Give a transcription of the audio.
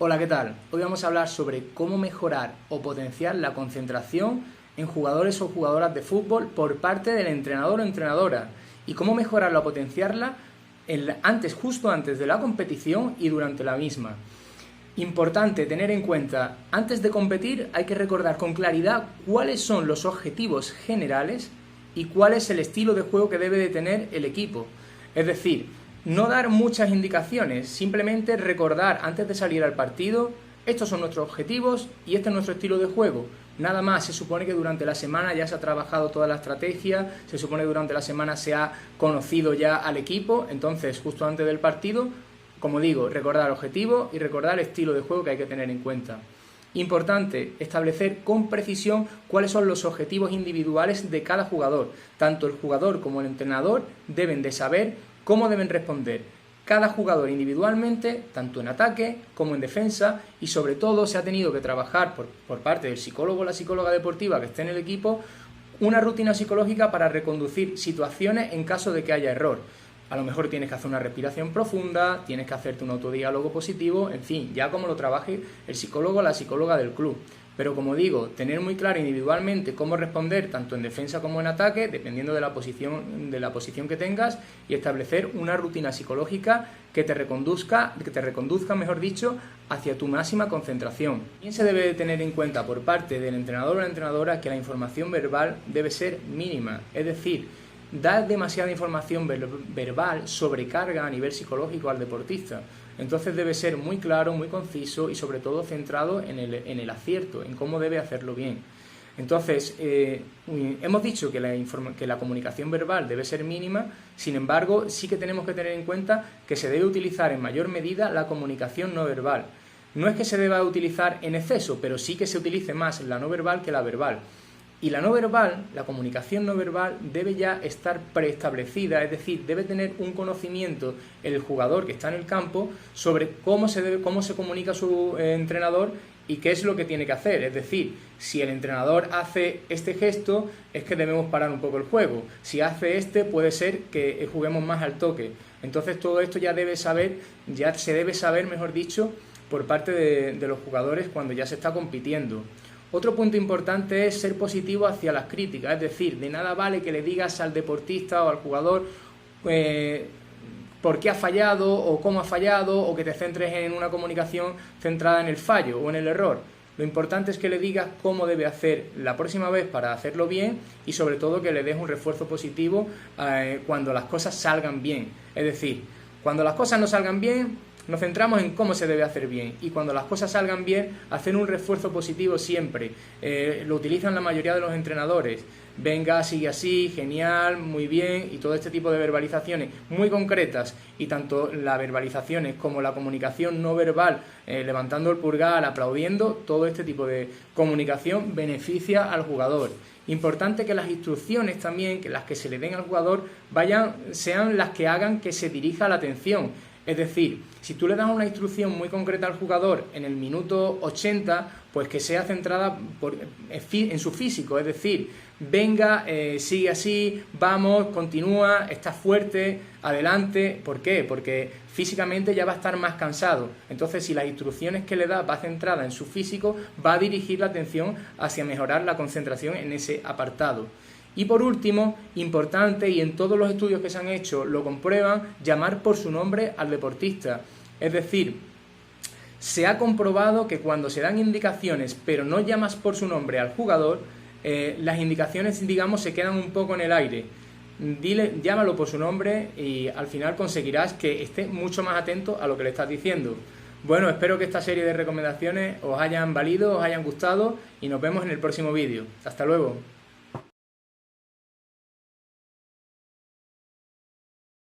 Hola, ¿qué tal? Hoy vamos a hablar sobre cómo mejorar o potenciar la concentración en jugadores o jugadoras de fútbol por parte del entrenador o entrenadora y cómo mejorarla o potenciarla justo antes de la competición y durante la misma. Importante tener en cuenta, antes de competir hay que recordar con claridad cuáles son los objetivos generales y cuál es el estilo de juego que debe de tener el equipo. Es decir, no dar muchas indicaciones, simplemente recordar antes de salir al partido, estos son nuestros objetivos y este es nuestro estilo de juego. Nada más, se supone que durante la semana ya se ha trabajado toda la estrategia, se supone que durante la semana se ha conocido ya al equipo, entonces justo antes del partido, como digo, recordar el objetivo y recordar el estilo de juego que hay que tener en cuenta. Importante, establecer con precisión cuáles son los objetivos individuales de cada jugador. Tanto el jugador como el entrenador deben de saber cómo deben responder cada jugador individualmente, tanto en ataque como en defensa, y sobre todo se ha tenido que trabajar por parte del psicólogo o la psicóloga deportiva que esté en el equipo una rutina psicológica para reconducir situaciones en caso de que haya error. A lo mejor tienes que hacer una respiración profunda, tienes que hacerte un autodiálogo positivo, en fin, ya como lo trabaje el psicólogo o la psicóloga del club. Pero como digo, tener muy claro individualmente cómo responder tanto en defensa como en ataque, dependiendo de la posición que tengas, y establecer una rutina psicológica que te reconduzca, mejor dicho, hacia tu máxima concentración. También se debe de tener en cuenta por parte del entrenador o la entrenadora que la información verbal debe ser mínima, es decir, dar demasiada información verbal sobrecarga a nivel psicológico al deportista. Entonces debe ser muy claro, muy conciso y sobre todo centrado en el acierto, en cómo debe hacerlo bien. Entonces, hemos dicho que la comunicación verbal debe ser mínima, sin embargo, sí que tenemos que tener en cuenta que se debe utilizar en mayor medida la comunicación no verbal. No es que se deba utilizar en exceso, pero sí que se utilice más la no verbal que la verbal. Y la no verbal, la comunicación no verbal, debe ya estar preestablecida, es decir, debe tener un conocimiento el jugador que está en el campo sobre cómo se comunica su entrenador y qué es lo que tiene que hacer. Es decir, si el entrenador hace este gesto, es que debemos parar un poco el juego. Si hace este, puede ser que juguemos más al toque. Entonces todo esto ya se debe saber, mejor dicho, por parte de los jugadores cuando ya se está compitiendo. Otro punto importante es ser positivo hacia las críticas, es decir, de nada vale que le digas al deportista o al jugador por qué ha fallado o cómo ha fallado, o que te centres en una comunicación centrada en el fallo o en el error. Lo importante es que le digas cómo debe hacer la próxima vez para hacerlo bien y sobre todo que le des un refuerzo positivo cuando las cosas salgan bien. Es decir, cuando las cosas no salgan bien, nos centramos en cómo se debe hacer bien, y cuando las cosas salgan bien, hacer un refuerzo positivo siempre. Lo utilizan la mayoría de los entrenadores. Venga, sigue así, genial, muy bien, y todo este tipo de verbalizaciones muy concretas, y tanto las verbalizaciones como la comunicación no verbal, levantando el pulgar, aplaudiendo, todo este tipo de comunicación beneficia al jugador. Importante que las instrucciones también, que las que se le den al jugador, sean las que hagan que se dirija la atención. Es decir, si tú le das una instrucción muy concreta al jugador en el minuto 80, pues que sea centrada en su físico, es decir, venga, sigue así, vamos, continúa, está fuerte, adelante. ¿Por qué? Porque físicamente ya va a estar más cansado. Entonces, si las instrucciones que le das va centrada en su físico, va a dirigir la atención hacia mejorar la concentración en ese apartado. Y por último, importante, y en todos los estudios que se han hecho lo comprueban, llamar por su nombre al deportista. Es decir, se ha comprobado que cuando se dan indicaciones pero no llamas por su nombre al jugador, las indicaciones, digamos, se quedan un poco en el aire. Llámalo por su nombre y al final conseguirás que esté mucho más atento a lo que le estás diciendo. Bueno, espero que esta serie de recomendaciones os hayan valido, os hayan gustado, y nos vemos en el próximo vídeo. Hasta luego.